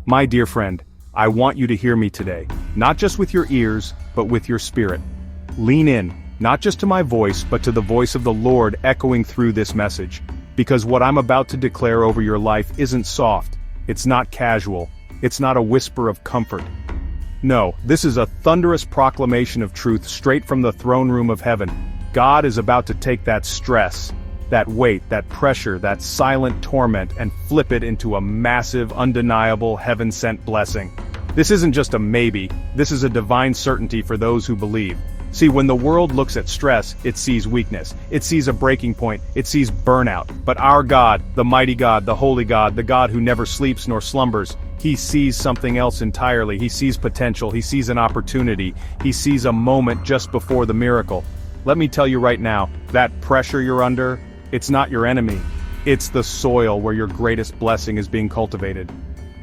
My dear friend, I want you to hear me today, not just with your ears, but with your spirit. Lean in, not just to my voice, but to the voice of the Lord echoing through this message. Because what I'm about to declare over your life isn't soft, it's not casual, it's not a whisper of comfort. No, this is a thunderous proclamation of truth straight from the throne room of heaven. God is about to take that stress, that weight, that pressure, that silent torment, and flip it into a massive, undeniable, heaven-sent blessing. This isn't just a maybe, this is a divine certainty for those who believe. See, when the world looks at stress, it sees weakness, it sees a breaking point, it sees burnout. But our God, the mighty God, the holy God, the God who never sleeps nor slumbers, He sees something else entirely. He sees potential, He sees an opportunity, He sees a moment just before the miracle. Let me tell you right now, that pressure you're under, it's not your enemy. It's the soil where your greatest blessing is being cultivated.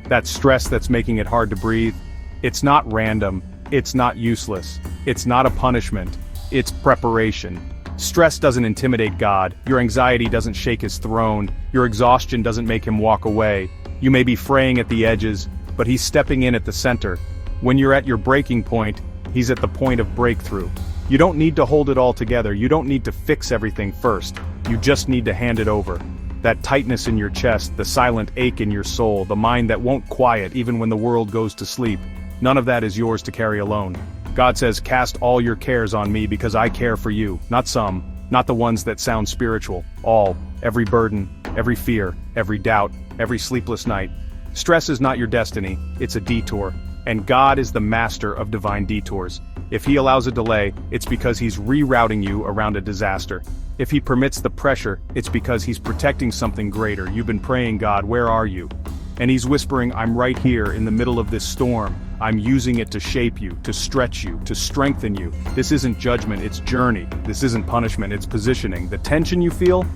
That stress that's making it hard to breathe, it's not random, it's not useless, it's not a punishment, it's preparation. Stress doesn't intimidate God, your anxiety doesn't shake His throne, your exhaustion doesn't make Him walk away. You may be fraying at the edges, but He's stepping in at the center. When you're at your breaking point, He's at the point of breakthrough. You don't need to hold it all together, you don't need to fix everything first. You just need to hand it over. That tightness in your chest, the silent ache in your soul, the mind that won't quiet even when the world goes to sleep, none of that is yours to carry alone. God says, cast all your cares on me because I care for you, not some, not the ones that sound spiritual, all, every burden, every fear, every doubt, every sleepless night. Stress is not your destiny, it's a detour, and God is the master of divine detours. If He allows a delay, it's because He's rerouting you around a disaster. If He permits the pressure, it's because He's protecting something greater. You've been praying, God, where are you? And He's whispering, I'm right here in the middle of this storm. I'm using it to shape you, to stretch you, to strengthen you. This isn't judgment, it's journey. This isn't punishment, it's positioning. The tension you feel,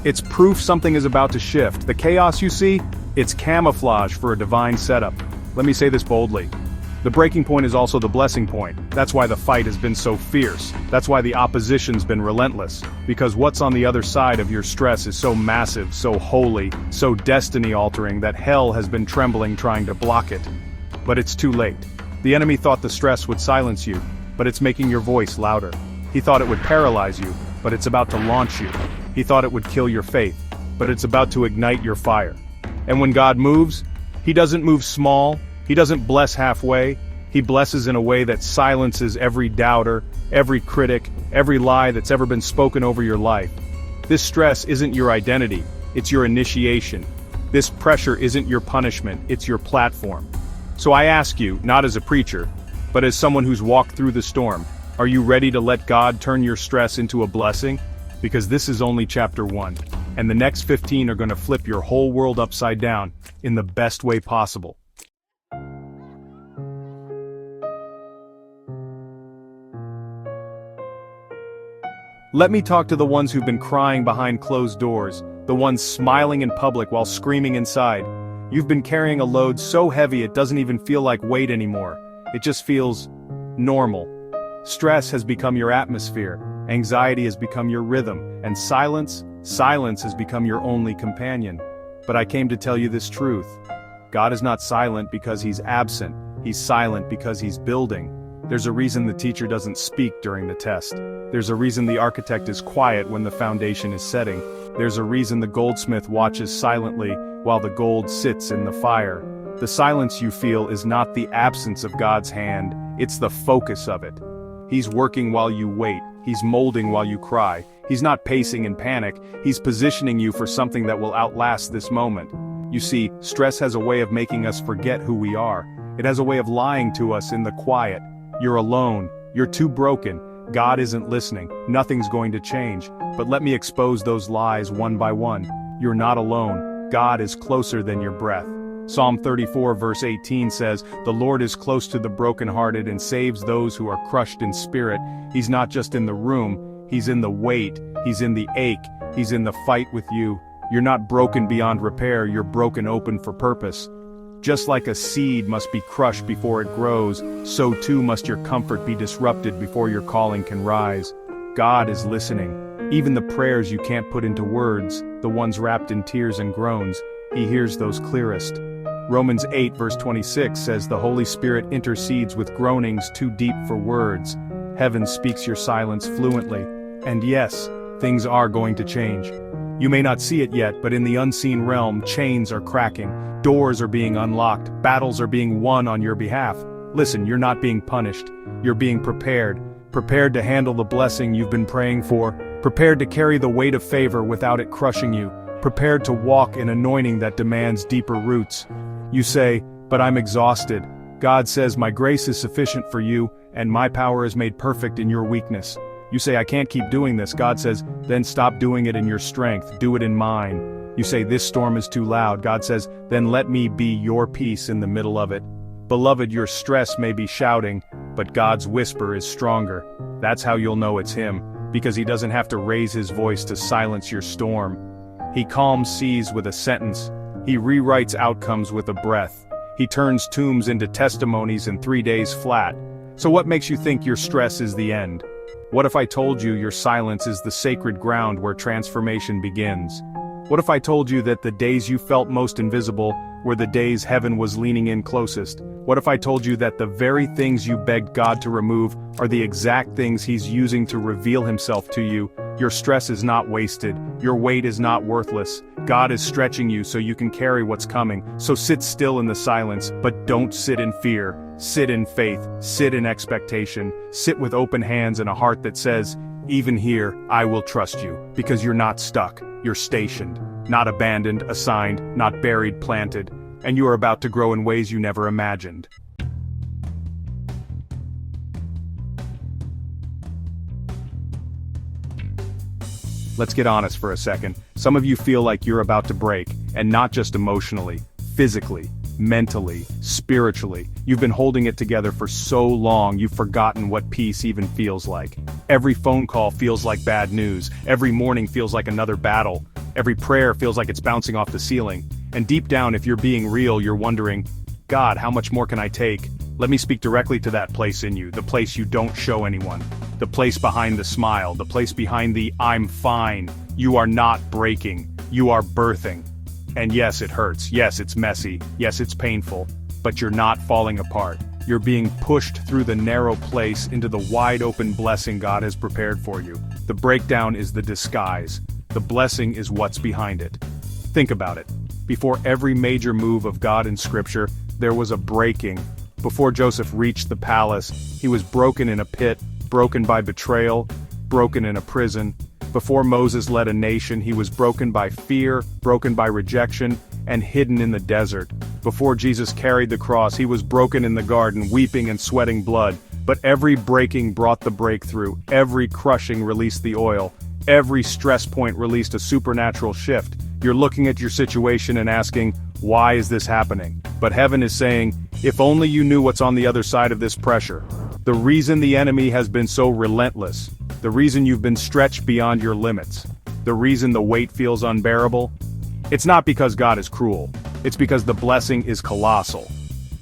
it's proof something is about to shift. The chaos you see, it's camouflage for a divine setup. Let me say this boldly. The breaking point is also the blessing point. That's why the fight has been so fierce. That's why the opposition's been relentless. Because what's on the other side of your stress is so massive, so holy, so destiny-altering that hell has been trembling trying to block it. But it's too late. The enemy thought the stress would silence you, but it's making your voice louder. He thought it would paralyze you, but it's about to launch you. He thought it would kill your faith, but it's about to ignite your fire. And when God moves, He doesn't move small, He doesn't bless halfway, He blesses in a way that silences every doubter, every critic, every lie that's ever been spoken over your life. This stress isn't your identity, it's your initiation. This pressure isn't your punishment, it's your platform. So I ask you, not as a preacher, but as someone who's walked through the storm, are you ready to let God turn your stress into a blessing? Because this is only chapter 1, and the next 15 are going to flip your whole world upside down, in the best way possible. Let me talk to the ones who've been crying behind closed doors, the ones smiling in public while screaming inside. You've been carrying a load so heavy it doesn't even feel like weight anymore. It just feels normal. Stress has become your atmosphere, anxiety has become your rhythm, and silence has become your only companion. But I came to tell you this truth. God is not silent because He's absent, He's silent because He's building. There's a reason the teacher doesn't speak during the test. There's a reason the architect is quiet when the foundation is setting. There's a reason the goldsmith watches silently while the gold sits in the fire. The silence you feel is not the absence of God's hand, it's the focus of it. He's working while you wait, He's molding while you cry. He's not pacing in panic, He's positioning you for something that will outlast this moment. You see, stress has a way of making us forget who we are. It has a way of lying to us in the quiet. You're alone, you're too broken, God isn't listening, nothing's going to change. But let me expose those lies one by one. You're not alone, God is closer than your breath. Psalm 34 verse 18 says, "The Lord is close to the brokenhearted and saves those who are crushed in spirit." He's not just in the room, He's in the wait, He's in the ache, He's in the fight with you. You're not broken beyond repair, you're broken open for purpose. Just like a seed must be crushed before it grows, so too must your comfort be disrupted before your calling can rise. God is listening. Even the prayers you can't put into words, the ones wrapped in tears and groans, He hears those clearest. Romans 8 verse 26 says the Holy Spirit intercedes with groanings too deep for words. Heaven speaks your silence fluently. And yes, things are going to change. You may not see it yet, but in the unseen realm, chains are cracking, doors are being unlocked, battles are being won on your behalf. Listen, you're not being punished. You're being prepared. Prepared to handle the blessing you've been praying for. Prepared to carry the weight of favor without it crushing you. Prepared to walk in anointing that demands deeper roots. You say, but I'm exhausted. God says my grace is sufficient for you, and my power is made perfect in your weakness. You say I can't keep doing this. God says, then stop doing it in your strength, do it in mine. You say this storm is too loud. God says, then let me be your peace in the middle of it. Beloved, your stress may be shouting, but God's whisper is stronger. That's how you'll know it's Him, because He doesn't have to raise His voice to silence your storm. He calms seas with a sentence. He rewrites outcomes with a breath. He turns tombs into testimonies in 3 days flat. So what makes you think your stress is the end? What if I told you your silence is the sacred ground where transformation begins? What if I told you that the days you felt most invisible were the days heaven was leaning in closest? What if I told you that the very things you begged God to remove are the exact things He's using to reveal Himself to you? Your stress is not wasted. Your weight is not worthless. God is stretching you so you can carry what's coming. So sit still in the silence, but don't sit in fear. Sit in faith. Sit in expectation. Sit with open hands and a heart that says, even here, I will trust you, because you're not stuck. You're stationed, not abandoned, assigned, not buried, planted, and you are about to grow in ways you never imagined. Let's get honest for a second. Some of you feel like you're about to break, and not just emotionally, physically, mentally, spiritually. You've been holding it together for so long you've forgotten what peace even feels like. Every phone call feels like bad news. Every morning feels like another battle. Every prayer feels like it's bouncing off the ceiling. And deep down, if you're being real, you're wondering, God, how much more can I take? Let me speak directly to that place in you, the place you don't show anyone. The place behind the smile, the place behind the I'm fine. You are not breaking. You are birthing. And yes, it hurts. Yes, it's messy. Yes, it's painful. But you're not falling apart. You're being pushed through the narrow place into the wide open blessing God has prepared for you. The breakdown is the disguise. The blessing is what's behind it. Think about it. Before every major move of God in Scripture, there was a breaking. Before Joseph reached the palace, he was broken in a pit, broken by betrayal, broken in a prison. Before Moses led a nation, he was broken by fear, broken by rejection, and hidden in the desert. Before Jesus carried the cross, he was broken in the garden, weeping and sweating blood. But every breaking brought the breakthrough. Every crushing released the oil. Every stress point released a supernatural shift. You're looking at your situation and asking, why is this happening? But heaven is saying, if only you knew what's on the other side of this pressure. The reason the enemy has been so relentless, the reason you've been stretched beyond your limits, the reason the weight feels unbearable, it's not because God is cruel. It's because the blessing is colossal.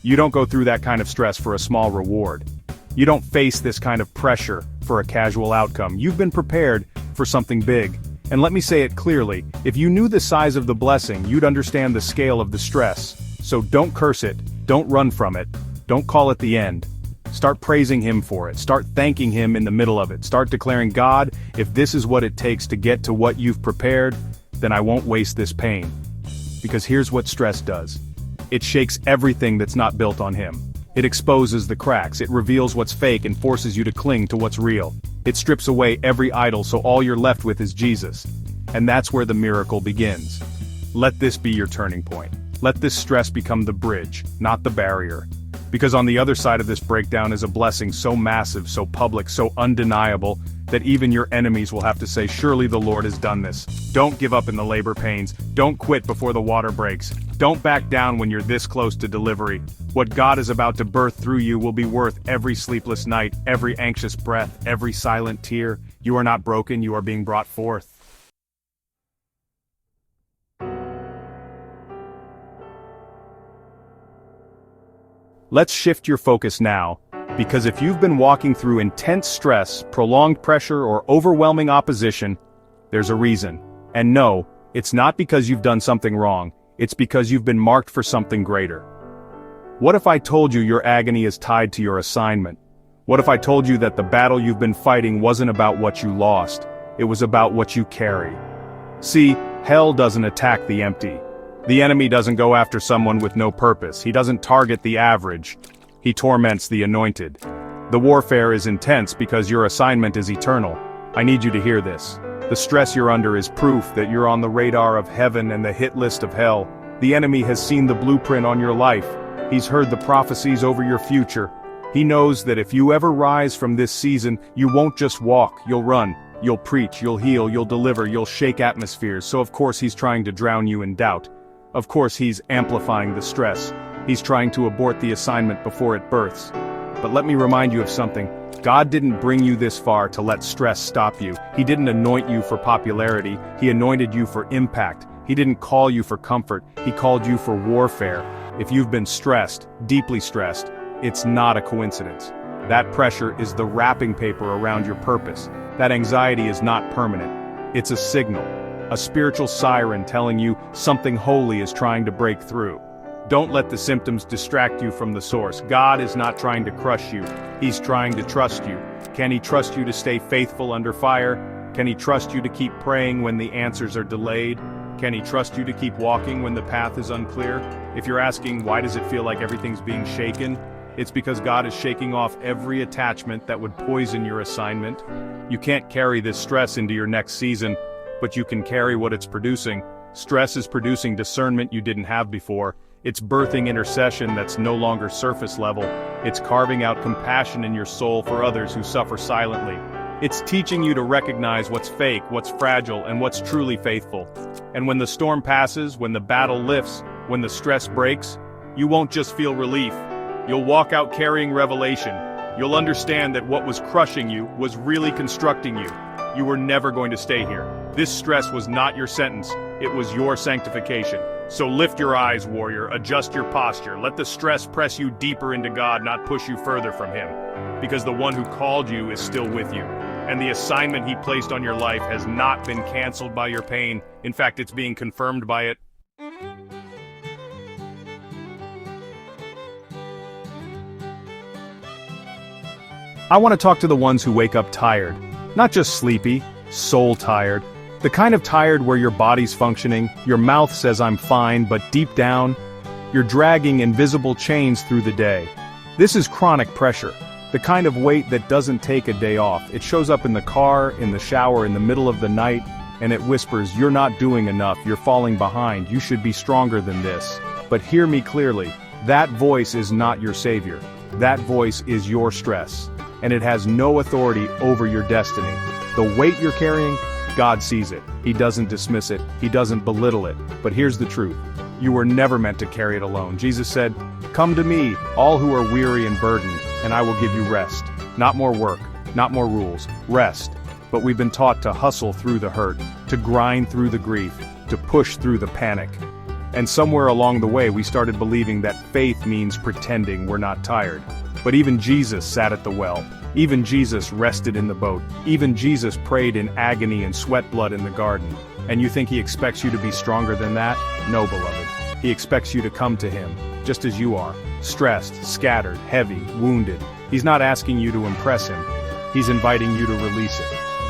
You don't go through that kind of stress for a small reward. You don't face this kind of pressure for a casual outcome. You've been prepared for something big. And let me say it clearly, if you knew the size of the blessing, you'd understand the scale of the stress. So don't curse it, don't run from it, don't call it the end. Start praising Him for it, start thanking Him in the middle of it, start declaring, God, if this is what it takes to get to what you've prepared, then I won't waste this pain. Because here's what stress does. It shakes everything that's not built on Him. It exposes the cracks, it reveals what's fake and forces you to cling to what's real. It strips away every idol so all you're left with is Jesus. And that's where the miracle begins. Let this be your turning point. Let this stress become the bridge, not the barrier. Because on the other side of this breakdown is a blessing so massive, so public, so undeniable, that even your enemies will have to say, surely the Lord has done this. Don't give up in the labor pains. Don't quit before the water breaks. Don't back down when you're this close to delivery. What God is about to birth through you will be worth every sleepless night, every anxious breath, every silent tear. You are not broken, you are being brought forth. Let's shift your focus now, because if you've been walking through intense stress, prolonged pressure, or overwhelming opposition, there's a reason. And no, it's not because you've done something wrong. It's because you've been marked for something greater. What if I told you your agony is tied to your assignment? What if I told you that the battle you've been fighting wasn't about what you lost, it was about what you carry? See, hell doesn't attack the empty. The enemy doesn't go after someone with no purpose. He doesn't target the average. He torments the anointed. The warfare is intense because your assignment is eternal. I need you to hear this. The stress you're under is proof that you're on the radar of heaven and the hit list of hell. The enemy has seen the blueprint on your life. He's heard the prophecies over your future. He knows that if you ever rise from this season, you won't just walk, you'll run. You'll preach, you'll heal, you'll deliver, you'll shake atmospheres. So of course he's trying to drown you in doubt. Of course he's amplifying the stress. He's trying to abort the assignment before it births. But let me remind you of something. God didn't bring you this far to let stress stop you. He didn't anoint you for popularity. He anointed you for impact. He didn't call you for comfort. He called you for warfare. If you've been stressed, deeply stressed, it's not a coincidence. That pressure is the wrapping paper around your purpose. That anxiety is not permanent. It's a signal, a spiritual siren telling you something holy is trying to break through. Don't let the symptoms distract you from the source. God is not trying to crush you. He's trying to trust you. Can He trust you to stay faithful under fire? Can He trust you to keep praying when the answers are delayed? Can He trust you to keep walking when the path is unclear? If you're asking, why does it feel like everything's being shaken? It's because God is shaking off every attachment that would poison your assignment. You can't carry this stress into your next season, but you can carry what it's producing. Stress is producing discernment you didn't have before. It's birthing intercession that's no longer surface level. It's carving out compassion in your soul for others who suffer silently. It's teaching you to recognize what's fake, what's fragile, and what's truly faithful. And when the storm passes, when the battle lifts, when the stress breaks, you won't just feel relief. You'll walk out carrying revelation. You'll understand that what was crushing you was really constructing you. You were never going to stay here. This stress was not your sentence, it was your sanctification. So lift your eyes, warrior, adjust your posture. Let the stress press you deeper into God, not push you further from Him. Because the one who called you is still with you. And the assignment He placed on your life has not been canceled by your pain. In fact, it's being confirmed by it. I want to talk to the ones who wake up tired. Not just sleepy, soul tired. The kind of tired where your body's functioning, your mouth says I'm fine, but deep down, you're dragging invisible chains through the day. This is chronic pressure. The kind of weight that doesn't take a day off. It shows up in the car, in the shower, in the middle of the night, and it whispers, you're not doing enough, you're falling behind, you should be stronger than this. But hear me clearly, that voice is not your savior. That voice is your stress. And it has no authority over your destiny. The weight you're carrying, God sees it. He doesn't dismiss it. He doesn't belittle it. But here's the truth. You were never meant to carry it alone. Jesus said, "Come to me, all who are weary and burdened, and I will give you rest." Not more work, not more rules, rest. But we've been taught to hustle through the hurt, to grind through the grief, to push through the panic. And somewhere along the way we started believing that faith means pretending we're not tired. But even Jesus sat at the well. Even Jesus rested in the boat. Even Jesus prayed in agony and sweat blood in the garden. And you think He expects you to be stronger than that? No, beloved. He expects you to come to Him, just as you are, stressed, scattered, heavy, wounded. He's not asking you to impress Him. He's inviting you to release it.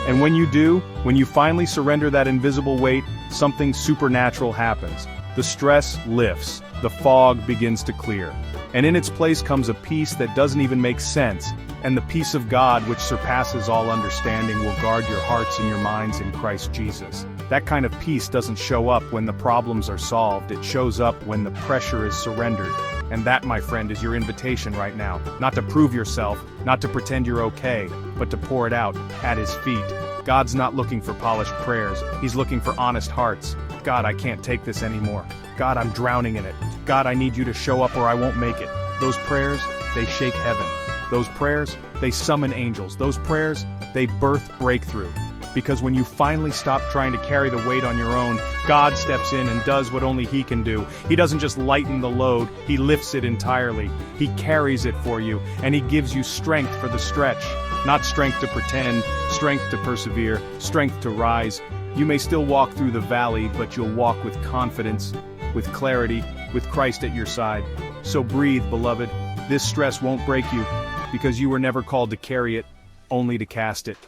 And when you do, when you finally surrender that invisible weight, something supernatural happens. The stress lifts. The fog begins to clear. And in its place comes a peace that doesn't even make sense. And the peace of God, which surpasses all understanding, will guard your hearts and your minds in Christ Jesus. That kind of peace doesn't show up when the problems are solved. It shows up when the pressure is surrendered. And that, my friend, is your invitation right now. Not to prove yourself, not to pretend you're okay, but to pour it out at His feet. God's not looking for polished prayers. He's looking for honest hearts. God, I can't take this anymore. God, I'm drowning in it. God, I need you to show up or I won't make it. Those prayers, they shake heaven. Those prayers, they summon angels. Those prayers, they birth breakthrough. Because when you finally stop trying to carry the weight on your own, God steps in and does what only He can do. He doesn't just lighten the load, He lifts it entirely. He carries it for you, and He gives you strength for the stretch. Not strength to pretend, strength to persevere, strength to rise. You may still walk through the valley, but you'll walk with confidence with clarity, with Christ at your side. So breathe, beloved. This stress won't break you, because you were never called to carry it, only to cast it.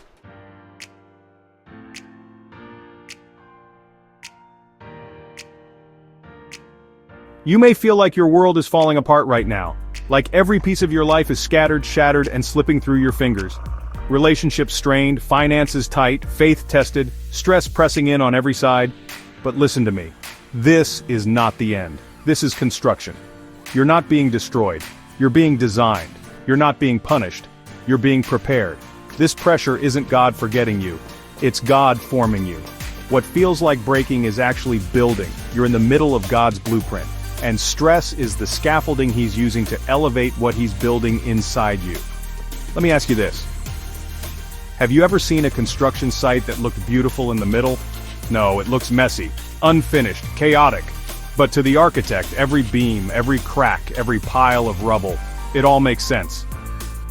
You may feel like your world is falling apart right now, like every piece of your life is scattered, shattered, and slipping through your fingers. Relationships strained, finances tight, faith tested, stress pressing in on every side. But listen to me. This is not the end. This is construction. You're not being destroyed. You're being designed. You're not being punished. You're being prepared. This pressure isn't God forgetting you. It's God forming you. What feels like breaking is actually building. You're in the middle of God's blueprint. And stress is the scaffolding He's using to elevate what He's building inside you. Let me ask you this. Have you ever seen a construction site that looked beautiful in the middle? No, it looks messy, unfinished, chaotic. But to the architect, every beam, every crack, every pile of rubble, it all makes sense.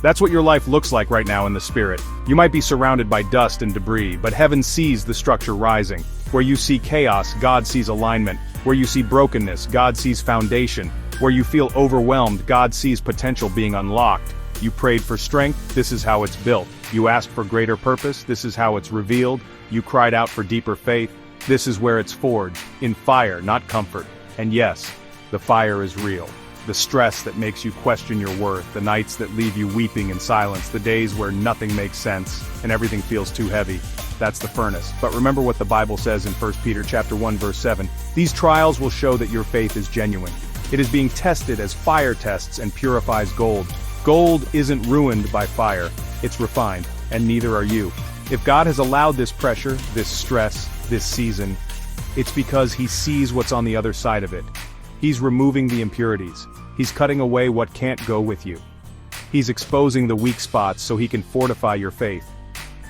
That's what your life looks like right now in the spirit. You might be surrounded by dust and debris, but heaven sees the structure rising. Where you see chaos, God sees alignment. Where you see brokenness, God sees foundation. Where you feel overwhelmed, God sees potential being unlocked. You prayed for strength, this is how it's built. You asked for greater purpose, this is how it's revealed. You cried out for deeper faith, this is where it's forged, in fire, not comfort. And yes, the fire is real. The stress that makes you question your worth, the nights that leave you weeping in silence, the days where nothing makes sense and everything feels too heavy. That's the furnace. But remember what the Bible says in 1 Peter chapter 1 verse 7. These trials will show that your faith is genuine. It is being tested as fire tests and purifies gold. Gold isn't ruined by fire, it's refined, and neither are you. If God has allowed this pressure, this stress, this season, it's because He sees what's on the other side of it. He's removing the impurities. He's cutting away what can't go with you. He's exposing the weak spots so He can fortify your faith.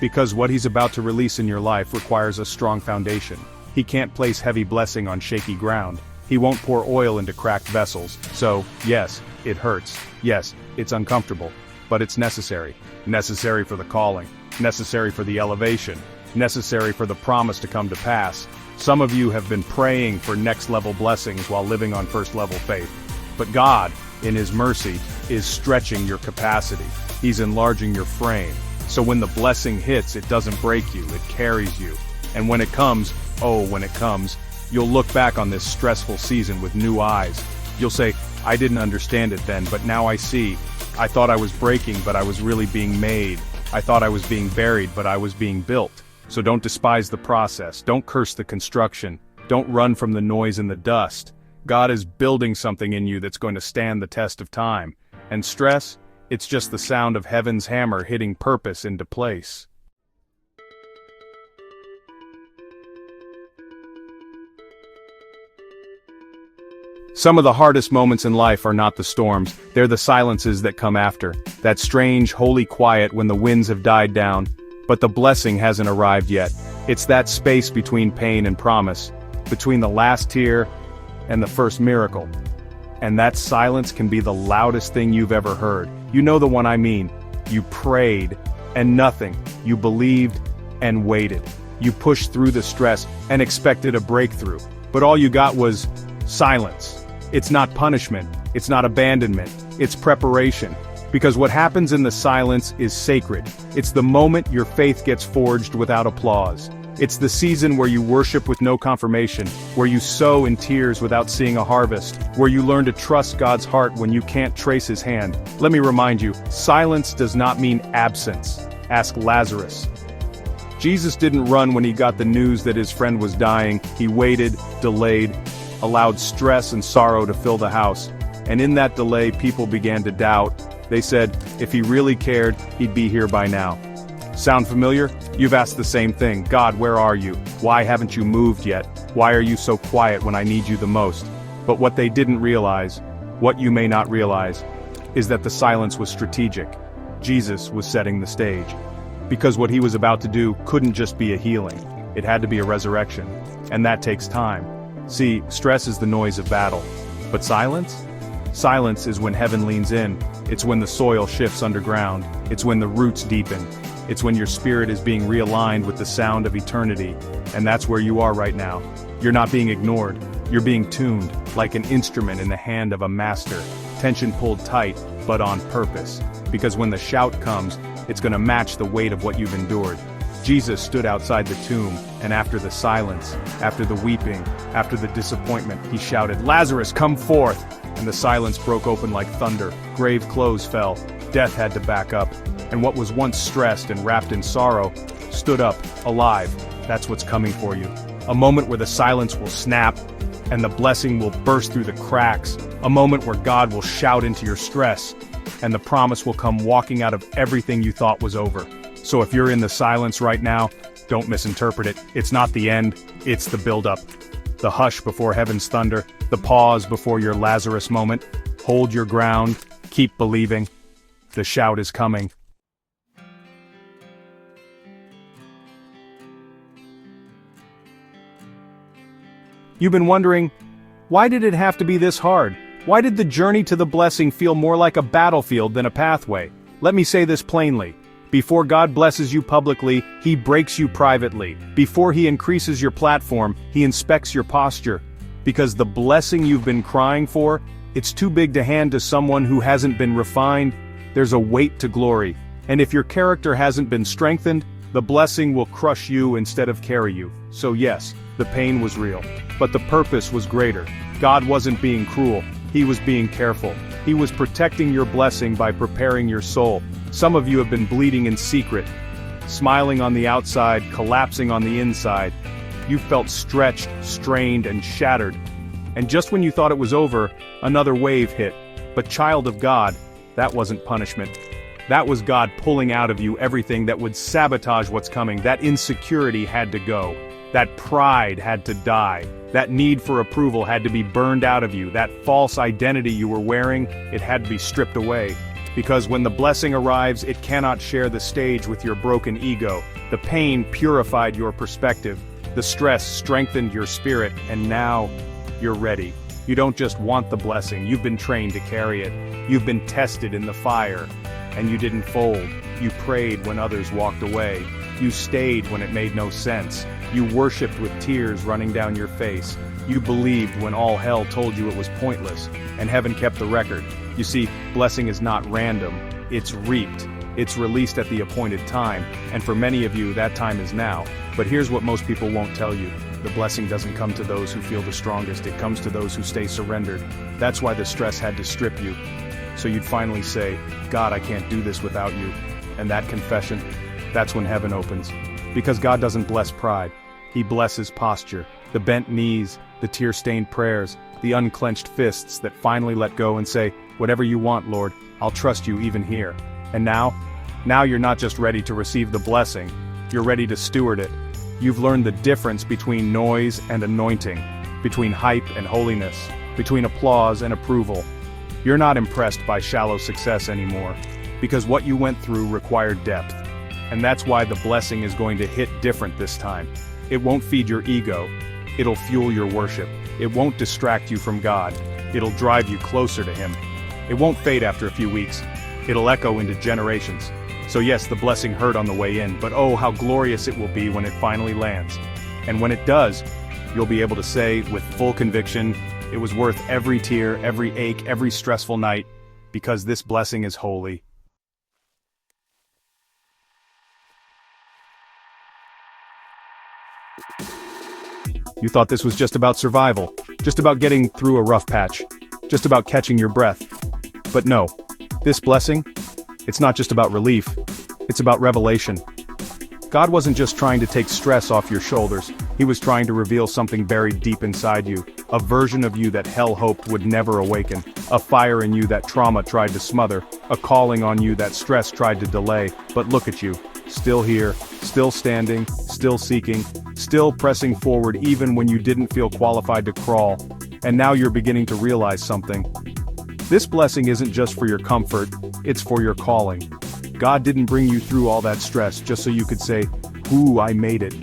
Because what He's about to release in your life requires a strong foundation. He can't place heavy blessing on shaky ground. He won't pour oil into cracked vessels. So, yes, it hurts. Yes, it's uncomfortable. But it's necessary. Necessary for the calling. Necessary for the elevation. Necessary for the promise to come to pass. Some of you have been praying for next-level blessings while living on first-level faith. But God, in His mercy, is stretching your capacity. He's enlarging your frame. So when the blessing hits, it doesn't break you, it carries you. And when it comes, oh, when it comes, you'll look back on this stressful season with new eyes. You'll say, I didn't understand it then, but now I see. I thought I was breaking, but I was really being made. I thought I was being buried, but I was being built. So don't despise the process. Don't curse the construction. Don't run from the noise and the dust. God is building something in you that's going to stand the test of time. And stress? It's just the sound of heaven's hammer hitting purpose into place. Some of the hardest moments in life are not the storms, they're the silences that come after. That strange, holy quiet when the winds have died down, but the blessing hasn't arrived yet. It's that space between pain and promise, between the last tear and the first miracle. And that silence can be the loudest thing you've ever heard. You know the one I mean. You prayed, and nothing. You believed, and waited. You pushed through the stress, and expected a breakthrough. But all you got was silence. It's not punishment. It's not abandonment. It's preparation. Because what happens in the silence is sacred. It's the moment your faith gets forged without applause. It's the season where you worship with no confirmation, where you sow in tears without seeing a harvest, where you learn to trust God's heart when you can't trace His hand. Let me remind you, silence does not mean absence. Ask Lazarus. Jesus didn't run when He got the news that His friend was dying. He waited, delayed, allowed stress and sorrow to fill the house. And in that delay, people began to doubt. They said, if He really cared, He'd be here by now. Sound familiar? You've asked the same thing. God, where are you? Why haven't you moved yet? Why are you so quiet when I need you the most? But what they didn't realize, what you may not realize, is that the silence was strategic. Jesus was setting the stage. Because what He was about to do couldn't just be a healing. It had to be a resurrection. And that takes time. See, stress is the noise of battle. But silence? Silence is when heaven leans in. It's when the soil shifts underground. It's when the roots deepen. It's when your spirit is being realigned with the sound of eternity. And that's where you are right now. You're not being ignored. You're being tuned, like an instrument in the hand of a master, tension pulled tight, but on purpose. Because when the shout comes, it's gonna match the weight of what you've endured. Jesus stood outside the tomb, and after the silence, after the weeping, after the disappointment, he shouted, "Lazarus, come forth!" And the silence broke open like thunder, grave clothes fell, death had to back up, and what was once stressed and wrapped in sorrow, stood up, alive. That's what's coming for you. A moment where the silence will snap, and the blessing will burst through the cracks. A moment where God will shout into your stress, and the promise will come walking out of everything you thought was over. So if you're in the silence right now, don't misinterpret it. It's not the end, it's the buildup. The hush before heaven's thunder, the pause before your Lazarus moment. Hold your ground, keep believing. The shout is coming. You've been wondering, why did it have to be this hard? Why did the journey to the blessing feel more like a battlefield than a pathway? Let me say this plainly. Before God blesses you publicly, He breaks you privately. Before He increases your platform, He inspects your posture. Because the blessing you've been crying for, it's too big to hand to someone who hasn't been refined. There's a weight to glory. And if your character hasn't been strengthened, the blessing will crush you instead of carry you. So yes, the pain was real. But the purpose was greater. God wasn't being cruel. He was being careful. He was protecting your blessing by preparing your soul. Some of you have been bleeding in secret, smiling on the outside, collapsing on the inside. You felt stretched, strained, and shattered. And just when you thought it was over, another wave hit. But child of God, that wasn't punishment. That was God pulling out of you everything that would sabotage what's coming. That insecurity had to go. That pride had to die. That need for approval had to be burned out of you. That false identity you were wearing, it had to be stripped away. Because when the blessing arrives, it cannot share the stage with your broken ego. The pain purified your perspective. The stress strengthened your spirit, and now, you're ready. You don't just want the blessing, you've been trained to carry it. You've been tested in the fire, and you didn't fold. You prayed when others walked away. You stayed when it made no sense. You worshipped with tears running down your face. You believed when all hell told you it was pointless, and heaven kept the record. You see, blessing is not random, it's reaped. It's released at the appointed time, and for many of you, that time is now. But here's what most people won't tell you. The blessing doesn't come to those who feel the strongest, it comes to those who stay surrendered. That's why the stress had to strip you. So you'd finally say, God, I can't do this without you. And that confession, that's when heaven opens. Because God doesn't bless pride. He blesses posture, the bent knees, the tear-stained prayers, the unclenched fists that finally let go and say, whatever you want, Lord, I'll trust you even here. And now you're not just ready to receive the blessing, you're ready to steward it. You've learned the difference between noise and anointing, between hype and holiness, between applause and approval. You're not impressed by shallow success anymore, because what you went through required depth. And that's why the blessing is going to hit different this time. It won't feed your ego, it'll fuel your worship. It won't distract you from God, it'll drive you closer to Him. It won't fade after a few weeks, it'll echo into generations. So yes, the blessing hurt on the way in, but oh, how glorious it will be when it finally lands. And when it does, you'll be able to say with full conviction, it was worth every tear, every ache, every stressful night, because this blessing is holy. You thought this was just about survival, just about getting through a rough patch, just about catching your breath. But no, this blessing, it's not just about relief, it's about revelation. God wasn't just trying to take stress off your shoulders, He was trying to reveal something buried deep inside you, a version of you that hell hoped would never awaken, a fire in you that trauma tried to smother, a calling on you that stress tried to delay. But look at you, still here, still standing, still seeking, still pressing forward even when you didn't feel qualified to crawl. And now you're beginning to realize something. This blessing isn't just for your comfort, it's for your calling. God didn't bring you through all that stress just so you could say, "Ooh, I made it."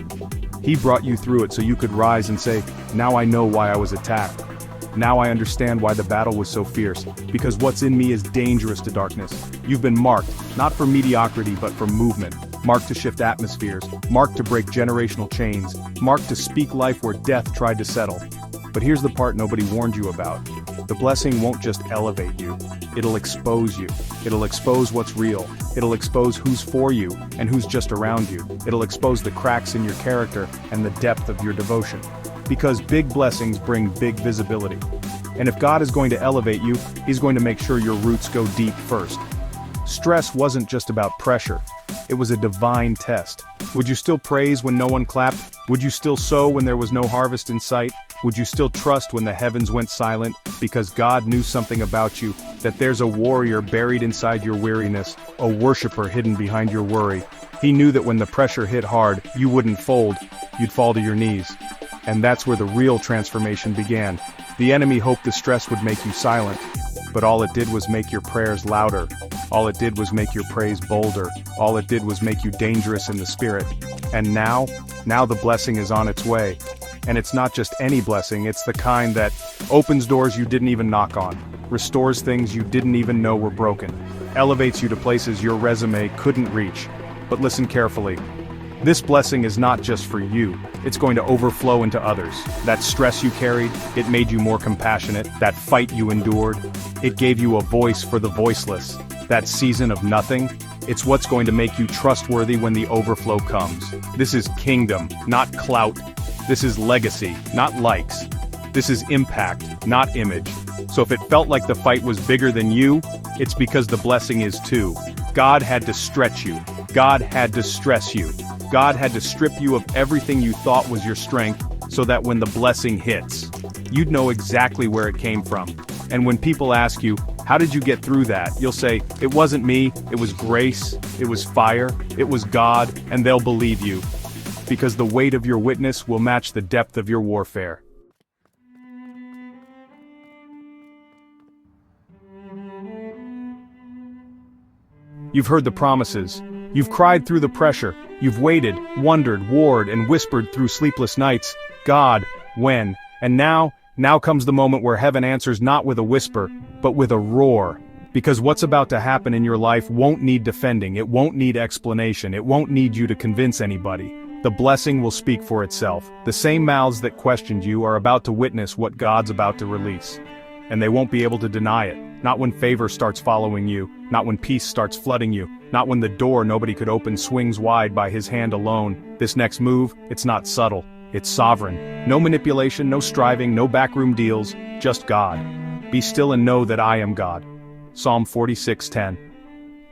He brought you through it so you could rise and say, "Now I know why I was attacked. Now I understand why the battle was so fierce, because what's in me is dangerous to darkness." You've been marked, not for mediocrity but for movement, marked to shift atmospheres, marked to break generational chains, marked to speak life where death tried to settle. But here's the part nobody warned you about. The blessing won't just elevate you. It'll expose you. It'll expose what's real. It'll expose who's for you and who's just around you. It'll expose the cracks in your character and the depth of your devotion. Because big blessings bring big visibility. And if God is going to elevate you, He's going to make sure your roots go deep first. Stress wasn't just about pressure. It was a divine test. Would you still praise when no one clapped? Would you still sow when there was no harvest in sight? Would you still trust when the heavens went silent? Because God knew something about you, that there's a warrior buried inside your weariness, a worshiper hidden behind your worry. He knew that when the pressure hit hard, you wouldn't fold, you'd fall to your knees. And that's where the real transformation began. The enemy hoped the stress would make you silent, but all it did was make your prayers louder. All it did was make your praise bolder. All it did was make you dangerous in the spirit. And now the blessing is on its way. And it's not just any blessing, it's the kind that opens doors you didn't even knock on, restores things you didn't even know were broken, elevates you to places your resume couldn't reach. But listen carefully. This blessing is not just for you, it's going to overflow into others. That stress you carried, it made you more compassionate. That fight you endured, it gave you a voice for the voiceless. That season of nothing, it's what's going to make you trustworthy when the overflow comes. This is kingdom, not clout. This is legacy, not likes. This is impact, not image. So if it felt like the fight was bigger than you, it's because the blessing is too. God had to stretch you. God had to stress you. God had to strip you of everything you thought was your strength, so that when the blessing hits, you'd know exactly where it came from. And when people ask you, how did you get through that? You'll say, it wasn't me, it was grace, it was fire, it was God, and they'll believe you. Because the weight of your witness will match the depth of your warfare. You've heard the promises. You've cried through the pressure. You've waited, wondered, warred, and whispered through sleepless nights. God, when? And now comes the moment where heaven answers not with a whisper, but with a roar. Because what's about to happen in your life won't need defending, it won't need explanation, it won't need you to convince anybody. The blessing will speak for itself. The same mouths that questioned you are about to witness what God's about to release. And they won't be able to deny it. Not when favor starts following you, not when peace starts flooding you, not when the door nobody could open swings wide by His hand alone. This next move, it's not subtle, it's sovereign. No manipulation, no striving, no backroom deals, just God. Be still and know that I am God. Psalm 46:10.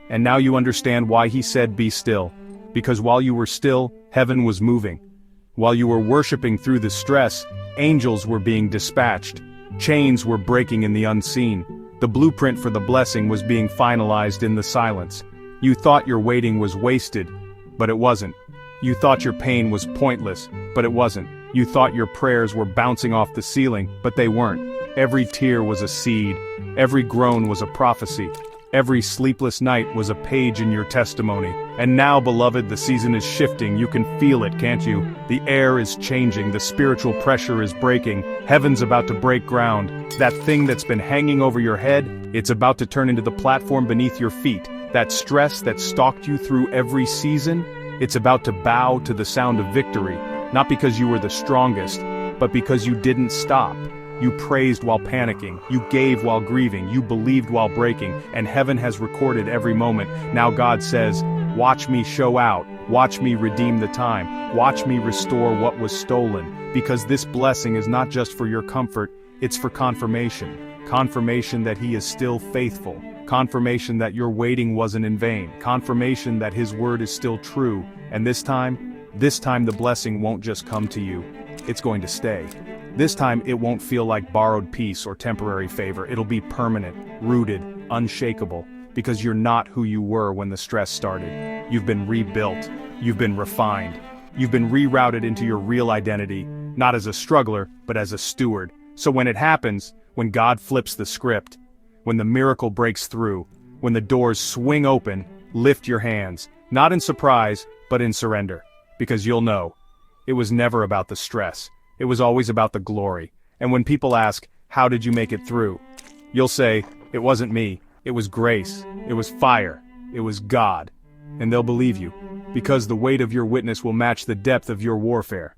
And now you understand why He said be still. Because while you were still, heaven was moving. While you were worshiping through the stress, angels were being dispatched. Chains were breaking in the unseen. The blueprint for the blessing was being finalized in the silence. You thought your waiting was wasted, but it wasn't. You thought your pain was pointless, but it wasn't. You thought your prayers were bouncing off the ceiling, but they weren't. Every tear was a seed. Every groan was a prophecy. Every sleepless night was a page in your testimony. And now, beloved, the season is shifting. You can feel it, can't you? The air is changing. The spiritual pressure is breaking. Heaven's about to break ground. That thing that's been hanging over your head, it's about to turn into the platform beneath your feet. That stress that stalked you through every season, it's about to bow to the sound of victory. Not because you were the strongest, but because you didn't stop. You praised while panicking, you gave while grieving, you believed while breaking, and heaven has recorded every moment. Now God says, watch me show out, watch me redeem the time, watch me restore what was stolen, because this blessing is not just for your comfort, it's for confirmation. Confirmation that He is still faithful, confirmation that your waiting wasn't in vain, confirmation that His word is still true, and this time the blessing won't just come to you, it's going to stay. This time it won't feel like borrowed peace or temporary favor, it'll be permanent, rooted, unshakable, because you're not who you were when the stress started. You've been rebuilt, you've been refined, you've been rerouted into your real identity, not as a struggler, but as a steward. So when it happens, when God flips the script, when the miracle breaks through, when the doors swing open, lift your hands, not in surprise, but in surrender, because you'll know, it was never about the stress. It was always about the glory. And when people ask, how did you make it through? You'll say, it wasn't me, it was grace, it was fire, it was God. And they'll believe you, because the weight of your witness will match the depth of your warfare.